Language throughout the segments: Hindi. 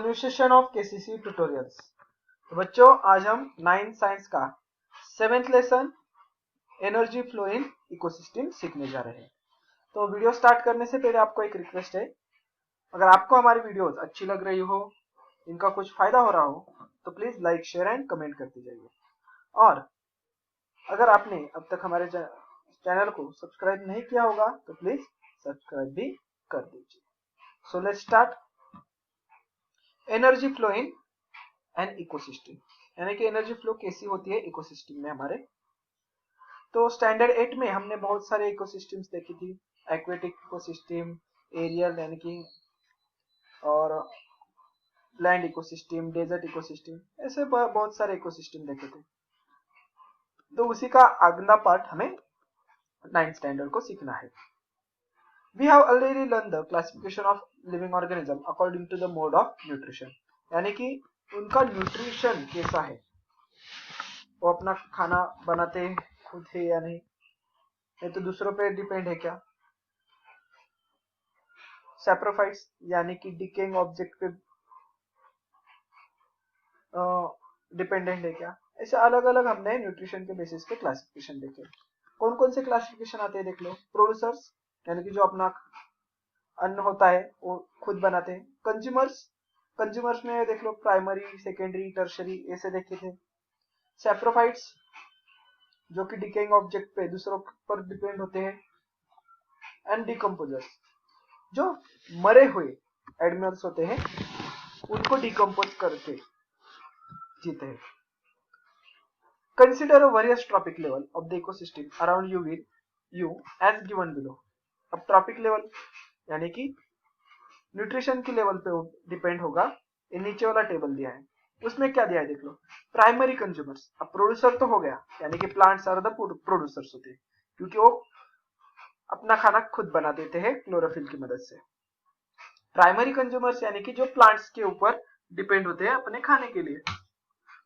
Pronunciation of KCC tutorials. तो बच्चों आज हम 9th साइंस का 7th lesson energy flow in ecosystem सीखने जा रहे हैं। तो वीडियो स्टार्ट करने से पहले आपको एक रिक्वेस्ट है, अगर आपको हमारी वीडियोस अच्छी लग रही हो, इनका कुछ फायदा हो रहा हो, तो please like share and comment करते जाइए। और अगर आपने अब तक हमारे चैनल को सब्सक्राइब नहीं किया होगा तो प्लीज सब्सक्राइब भी कर दीजिए। So let's start. Energy flow in an ecosystem, यानी कि एनर्जी फ्लो कैसी होती है इकोसिस्टम में हमारे। तो स्टैंडर्ड 8 में हमने बहुत सारे इकोसिस्टम्स देखी थी, एक्वेटिक इकोसिस्टम, एरियल यानी कि और लैंड इकोसिस्टम, डेजर्ट इकोसिस्टम, ऐसे बहुत सारे इकोसिस्टम देखे थे। तो उसी का अगला पार्ट हमें 9th स्टैंडर्ड को सीखना है। We have already learned the classification of living organism according to the mode of nutrition, यानी कि उनका न्यूट्रिशन कैसा है, वो अपना खाना बनाते खुद है या नहीं तो दूसरों पे डिपेंड है क्या, सैप्रोफाइट्स यानी कि डिकेइंग ऑब्जेक्ट पे डिपेंडेंट है क्या। ऐसे अलग अलग हमने न्यूट्रिशन के बेसिस पे क्लासिफिकेशन देखे। कौन कौन से क्लासिफिकेशन आते हैं देख लो। प्रोड्यूसर्स यानी कि जो अपना अन्न होता है वो खुद बनाते हैं। कंज्यूमर्स में देख लो प्राइमरी, सेकेंडरी, टर्शरी ऐसे देखे थे। सैप्रोफाइट्स जो कि डिकेइंग ऑब्जेक्ट पे दूसरों पर डिपेंड होते हैं। एंड डिकम्पोजर्स जो मरे हुए एनिमल्स होते हैं उनको डिकम्पोज करके जीते हैं। Consider various trophic level of the ecosystem around you as given below. अब ट्रॉपिक लेवल यानी कि न्यूट्रिशन की लेवल पे डिपेंड होगा। ये नीचे वाला टेबल दिया है, उसमें क्या दिया है देख लो। प्राइमरी कंज्यूमर्स, अब प्रोड्यूसर तो हो गया, यानी कि प्लांट्स आर द प्रोड्यूसर्स होते हैं क्योंकि वो अपना खाना खुद बना देते हैं क्लोरोफिल की मदद से। प्राइमरी कंज्यूमर्स यानी कि जो प्लांट्स के ऊपर डिपेंड होते हैं अपने खाने के लिए।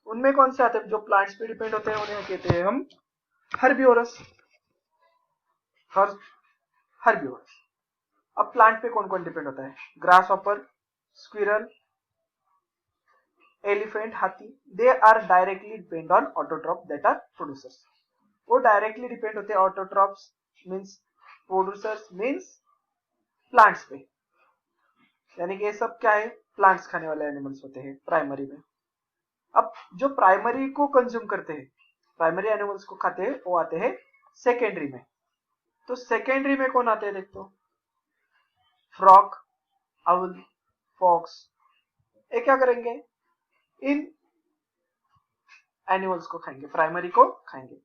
उनमें कौन से आते हैं, जो प्लांट्स पे डिपेंड होते हैं उन्हें कहते हैं हम हर्बिवोरस। हर्बिवोरस। अब प्लांट पे कौन कौन डिपेंड होता है, ग्रास हॉपर, स्क्विरल, एलिफेंट, हाथी। They are directly depend on autotroph that are producers. वो डायरेक्टली डिपेंड होते हैं autotrophs means producers means plants पे, यानी कि ये सब क्या है, प्लांट्स खाने वाले एनिमल्स होते हैं प्राइमरी में। अब जो प्राइमरी को कंज्यूम करते हैं, प्राइमरी एनिमल्स को खाते हैं, वो आते हैं सेकेंडरी में। तो सेकेंडरी में कौन आते हैं देख दो, फ्रॉग, आउल, फॉक्स। ये क्या करेंगे, इन एनिमल्स को खाएंगे, प्राइमरी को खाएंगे।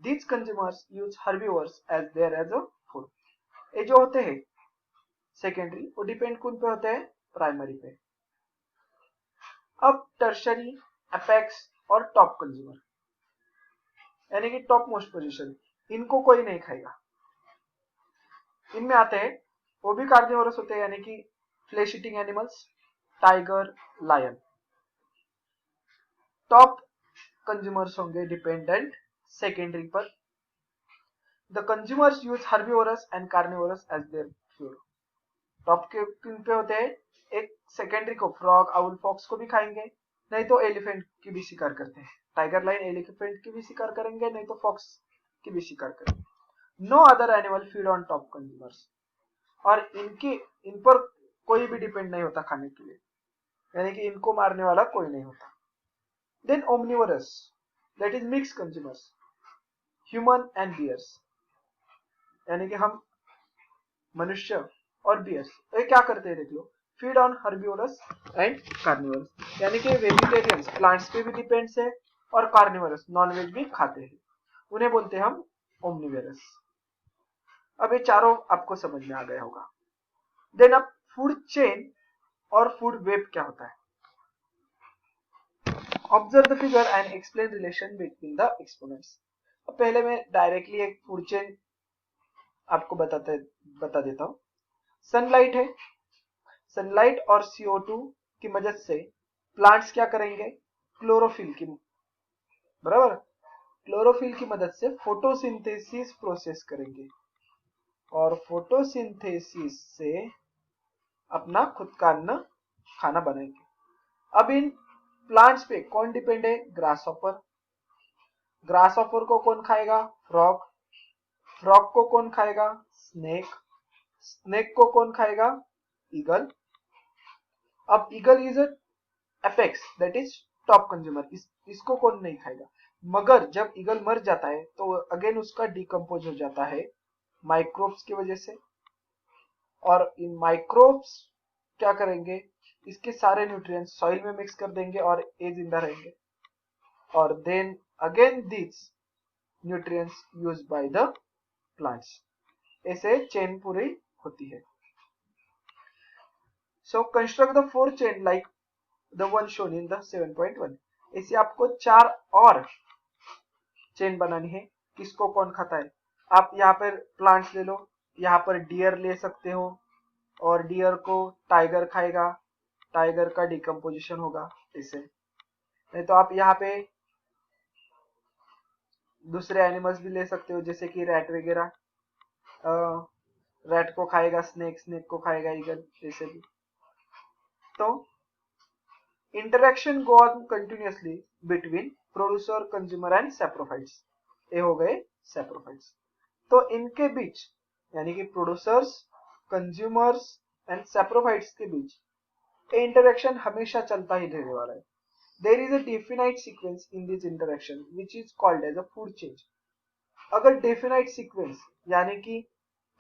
These consumers use herbivores as their as a food। ये जो होते हैं सेकेंडरी वो डिपेंड कौन पे होते हैं, प्राइमरी पे। अब टर्शरी, एपेक्स और टॉप कंज्यूमर यानी कि टॉप मोस्ट पोजीशन, इनको कोई नहीं खाएगा। इनमें आते हैं वो भी कार्निवोरस होते हैं, यानी कि flesh eating animals, tiger, lion. Top consumers होंगे डिपेंडेंट सेकेंडरी पर। The consumers use herbivorous and carnivorous as their food. Top के किन पे होते हैं, एक सेकेंडरी को फ्रॉग, आउल, फॉक्स को भी खाएंगे, नहीं तो एलिफेंट की भी शिकार करते हैं। टाइगर, लाइन, एलिफेंट की भी शिकार करेंगे, नहीं तो फॉक्स की भी शिकार करेंगे। No other animal feed on top consumers. और इन पर कोई भी डिपेंड नहीं होता खाने के लिए, यानी कि इनको मारने वाला कोई नहीं होता। Then omnivorous that is mix consumers, human and bears, यानी कि हम मनुष्य और बियर्स, ये क्या करते हैं देख लो, feed on herbivorous and carnivorous, यानी कि वेजिटेरियंस प्लांट्स पे भी डिपेंड्स है और कार्निवोरस नॉनवेज भी खाते हैं, उन्हें बोलते हैं हम ओमनिवोरस। अब ये चारों आपको समझ में आ गया होगा। देन अब फूड चेन और फूड वेब क्या होता है। Observe the figure and explain relation between the exponents. अब पहले मैं डायरेक्टली एक फूड चेन आपको बता देता हूं। सनलाइट है, सनलाइट और CO2 की मदद से प्लांट्स क्या करेंगे, क्लोरोफिल की बराबर क्लोरोफिल की मदद से फोटोसिंथेसिस प्रोसेस करेंगे और फोटोसिंथेसिस से अपना खुद का अन्न खाना बनाएंगे। अब इन प्लांट्स पे कौन डिपेंड है? Grass hopper. ग्रास हॉपर को कौन खाएगा? फ्रॉग। फ्रॉग को कौन खाएगा? स्नेक। स्नेक को कौन खाएगा? ईगल। अब eagle is apex, that is top consumer, इसको कौन नहीं खाएगा? मगर जब ईगल मर जाता है तो अगेन उसका डिकम्पोज हो जाता है माइक्रोब्स की वजह से, और इन माइक्रोब्स क्या करेंगे? इसके सारे न्यूट्रिएंट्स सॉइल में मिक्स कर देंगे और ये जिंदा रहेंगे, और then again this nutrients used by the plants. ऐसे चेन पूरी होती है। So construct the four chain like the one shown in the 7.1। ऐसे आपको 4 और चेन बनानी है। किसको कौन खाता है? आप यहाँ पर प्लांट्स ले लो, यहाँ पर डियर ले सकते हो, और डियर को टाइगर खाएगा, टाइगर का डिकम्पोजिशन होगा इसे। नहीं तो आप यहाँ पे दूसरे एनिमल्स भी ले सकते हो, जैसे कि रैट वगैरह, रैट को खाएगा स्नेक, स्नेक को खाएगा ईगल, ऐसे भी। तो interaction go on continuously between producer, consumer and saprophytes. ये हो गए सैप्रोफाइट्स। तो इनके बीच यानी कि प्रोड्यूसर्स, कंज्यूमर्स एंड सैप्रोफाइट्स के बीच ये इंटरेक्शन हमेशा चलता ही रहने वाला है। There is a definite sequence in this interaction which is called as a food chain. अगर डेफिनाइट सीक्वेंस यानी कि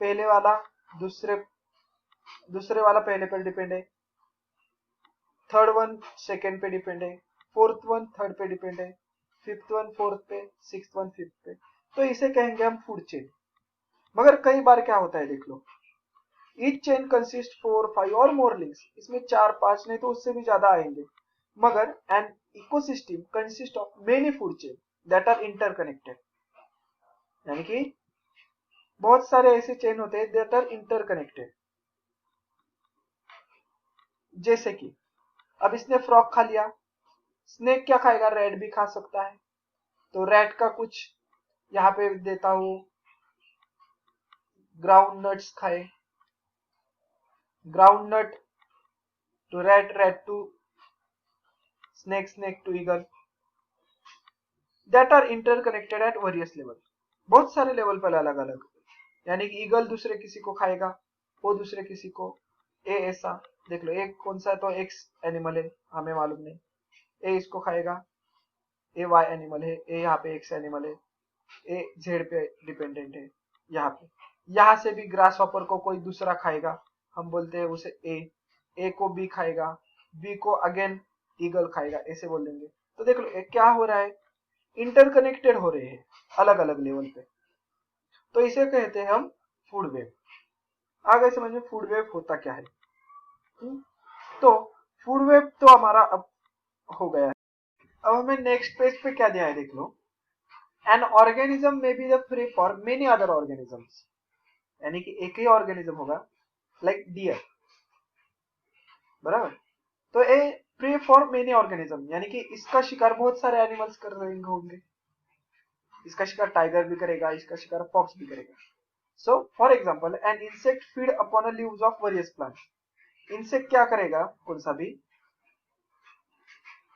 पहले वाला दूसरे वाला पहले पर डिपेंड है, थर्ड वन सेकेंड पे डिपेंड है, फोर्थ वन थर्ड पे डिपेंड है, फिफ्थ वन फोर्थ पे, सिक्स्थ वन फिफ्थ पे, तो इसे कहेंगे हम फूड चेन। मगर कई बार क्या होता है देख लो, ईच चेन कंसिस्ट 4, 5 और मोर लिंक्स, इसमें 4, 5 नहीं तो उससे भी ज्यादा आएंगे। मगर an ecosystem consist of many food chain that are interconnected, यानी कि बहुत सारे ऐसे चेन होते हैं दैट आर इंटरकनेक्टेड। जैसे कि अब इसने फ्रॉग खा लिया, स्नेक क्या खाएगा? रैट भी खा सकता है, तो रैट का कुछ यहाँ पे देता हूं, ग्राउंड नट्स खाए, groundnut to rat, rat to snake, snake to eagle, that are interconnected at various level. बहुत सारे लेवल पर अलग अलग, यानी कि ईगल दूसरे किसी को खाएगा, वो दूसरे किसी को, ए ऐसा देख लो, एक कौन सा तो एक्स एनिमल है हमें मालूम नहीं, ए इसको खाएगा, ए वाई एनिमल है, ए यहाँ पे एक्स एनिमल है, ए जेड पे डिपेंडेंट है यहाँ पे। यहाँ से भी ग्रास हॉपर को कोई दूसरा खाएगा, हम बोलते हैं उसे ए को बी खाएगा, बी को अगेन ईगल खाएगा, ऐसे बोल देंगे। तो देख लो क्या हो रहा है, इंटरकनेक्टेड हो रहे हैं अलग अलग लेवल पे, तो इसे कहते हैं हम फूड वेब। आ गए समझ में फूड वेब होता क्या है? तो फूड वेब तो हमारा अब हो गया है। अब हमें नेक्स्ट पेज पे क्या दिया है देख लो, एन ऑर्गेनिज्म में be the free for many other organisms, यानी कि एक ही ऑर्गेनिज्म होगा लाइक डियर, बराबर। तो ए प्रे फॉर मेनी ऑर्गेनिज्म, यानी कि इसका शिकार बहुत सारे एनिमल्स कर रहे होंगे, इसका शिकार टाइगर भी करेगा, इसका शिकार फॉक्स भी करेगा। So for example an insect feed upon a leaves of various plants. Insect क्या करेगा? कौन सा भी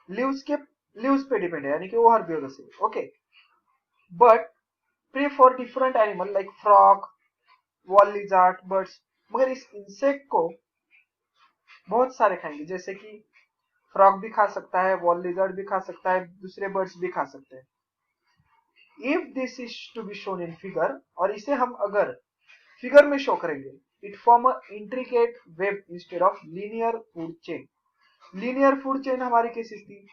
लीव्स पे डिपेंड है, यानी कि वो हर्बिवोरस है, okay. But prey for different animal like frog, wall lizard, birds. मगर इस इंसेक्ट को बहुत सारे खाएंगे, जैसे कि फ्रॉग भी खा सकता है, वॉल लिजर्ड भी खा सकता है, दूसरे बर्ड्स भी खा सकते हैं। If this is to be shown in figure, और इसे हम अगर फिगर में शो करेंगे, it form a intricate web instead of linear food chain. Linear food chain हमारी कैसी थी?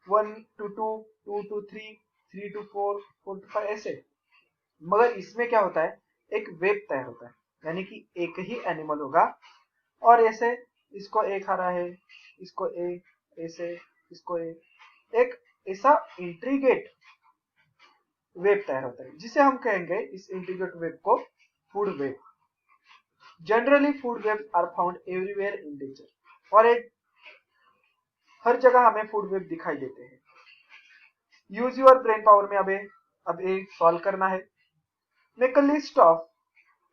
1 to 2, 2 to 3, 3 to 4, 4 to 5 ऐसे। मगर इसमें क्या होता है, एक वेब तय होता है, यानी कि एक ही एनिमल होगा, और ऐसे इसको ए खा रहा है, इसको ए, ऐसे इसको ए, एक ऐसा इंट्रीगेट वेब तैयार होता है, जिसे हम कहेंगे इस इंट्रीगेट वेब को food web. Generally food web are found everywhere in nature, और एक हर जगह हमें फूड वेब दिखाई देते हैं। यूज योर ब्रेन पावर में अब एक सॉल्व करना है। Make a list of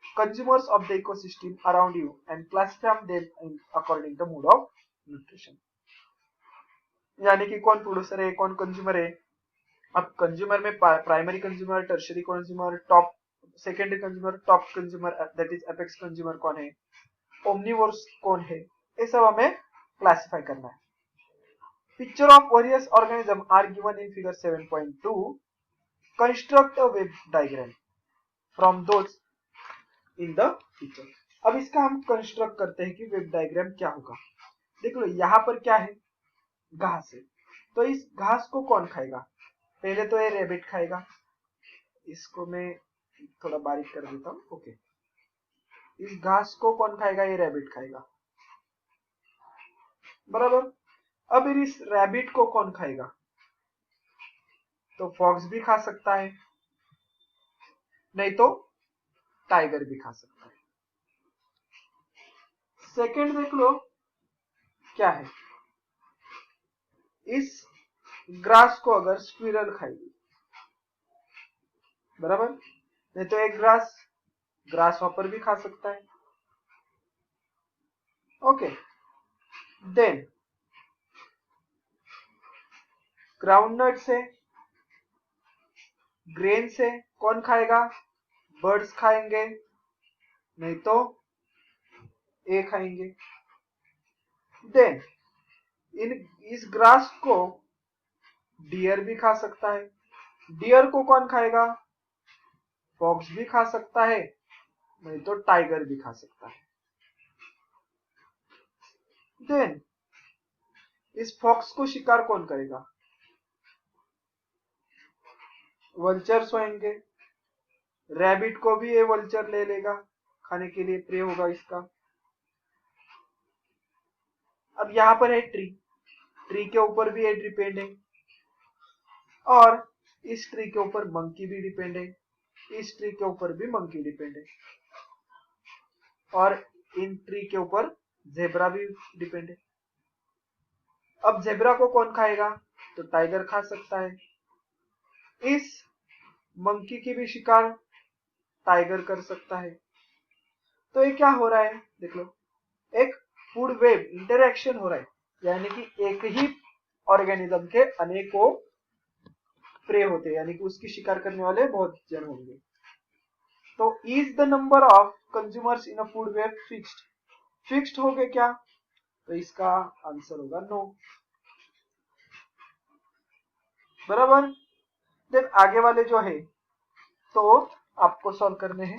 consumers of the ecosystem around you and classify them in according to mode of nutrition. यानी कि कौन प्रोड्यूसर है कौन कंज्यूमर है। अब कंज्यूमर में primary consumer, tertiary consumer, top secondary consumer, top consumer that is apex consumer कौन है, ओमनिवोर्स कौन है, ये सब हमें क्लासिफाई करना है। Picture of various organisms are given in figure 7.2. Construct a web diagram from those in the picture. अब इसका हम कंस्ट्रक्ट करते हैं कि वेब डायग्राम क्या होगा। देख लो यहाँ पर क्या है, घास है, तो इस घास को कौन खाएगा, पहले तो ये रैबिट खाएगा, इसको मैं थोड़ा बारीक कर देता हूँ। ओके, इस घास को कौन खाएगा, ये रैबिट खाएगा, बराबर। अब इस रैबिट को कौन खाएगा, तो फॉक्स भी खा सकता है, नहीं तो टाइगर भी खा सकता है। सेकंड देख लो क्या है, इस ग्रास को अगर स्क्विरल खाएगी, बराबर, नहीं तो एक ग्रास हॉपर भी खा सकता है। ओके, देन ग्राउंडनट से, ग्रेन से कौन खाएगा, बर्ड्स खाएंगे, नहीं तो ए खाएंगे। देन इस ग्रास को डियर भी खा सकता है, डियर को कौन खाएगा, फॉक्स भी खा सकता है, नहीं तो टाइगर भी खा सकता है। देन इस फॉक्स को शिकार कौन करेगा, वल्चर सोएंगे, रैबिट को भी ये वल्चर ले लेगा, खाने के लिए प्रे होगा इसका। अब यहाँ पर है ट्री, ट्री के ऊपर भी ये डिपेंड है, और इस ट्री के ऊपर मंकी भी डिपेंड है, इस ट्री के ऊपर भी मंकी डिपेंड है, और इन ट्री के ऊपर जेब्रा भी डिपेंड है। अब जेब्रा को कौन खाएगा, तो टाइगर खा सकता है, इस मंकी की भी शिकार टाइगर कर सकता है। तो ये क्या हो रहा है, देख लो, एक फूड वेब इंटरेक्शन हो रहा है, यानी कि एक ही ऑर्गेनिज्म के अनेकों प्रे होते हैं, यानी कि उसकी शिकार करने वाले बहुत जन होंगे। तो is the number of consumers in a food web fixed, fixed हो गए क्या, तो इसका आंसर होगा नो, बराबर। देन आगे वाले जो है तो आपको सॉल्व करने हैं।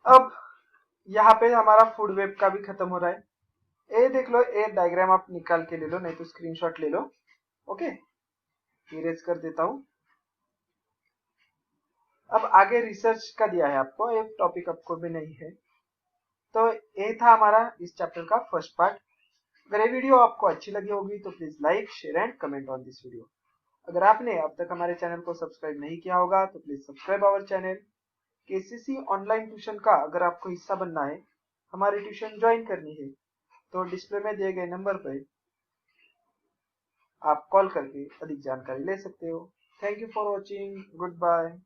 अब यहाँ पे हमारा फूड वेब का भी खत्म हो रहा है। ये देख लो, ये डायग्राम आप निकाल के ले लो, नहीं तो स्क्रीनशॉट ले लो। ओके, इरेज कर देता हूं। अब आगे रिसर्च का दिया है आपको, ये टॉपिक आपको भी नहीं है। तो ये था हमारा इस चैप्टर का फर्स्ट पार्ट। अगर ये वीडियो आपको अच्छी लगी होगी तो please like, share and comment on this video. अगर आपने अब तक हमारे चैनल को सब्सक्राइब नहीं किया होगा तो please subscribe our channel. KCC online tuition का अगर आपको हिस्सा बनना है, हमारी ट्यूशन ज्वाइन करनी है, तो डिस्प्ले में दिए गए नंबर पर आप कॉल करके अधिक जानकारी ले सकते हो। Thank you for watching, good bye.